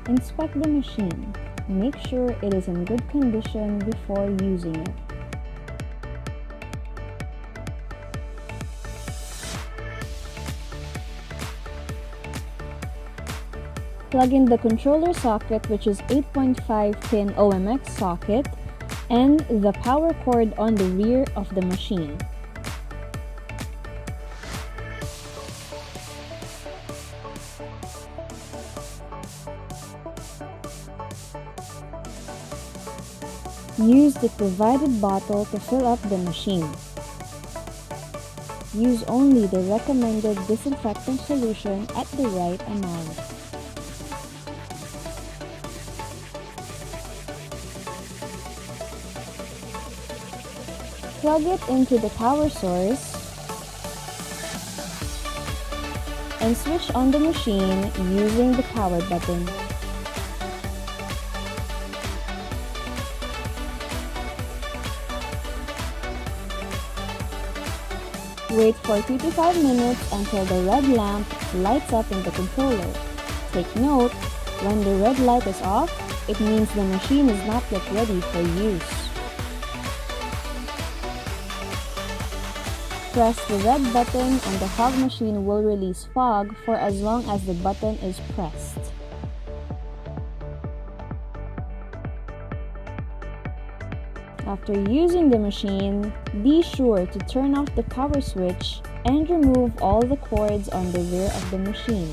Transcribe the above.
Inspect the machine. Make sure it is in good condition before using it. Plug in the controller socket, which is 8.5 pin OMX socket, and the power cord on the rear of the machine. Use the provided bottle to fill up the machine. Use only the recommended disinfectant solution at the right amount. Plug it into the power source and switch on the machine using the power button. Wait for 3 to 5 minutes until the red lamp lights up in the controller. Take note, when the red light is off, it means the machine is not yet ready for use. Press the red button and the fog machine will release fog for as long as the button is pressed. After using the machine, be sure to turn off the power switch and remove all the cords on the rear of the machine.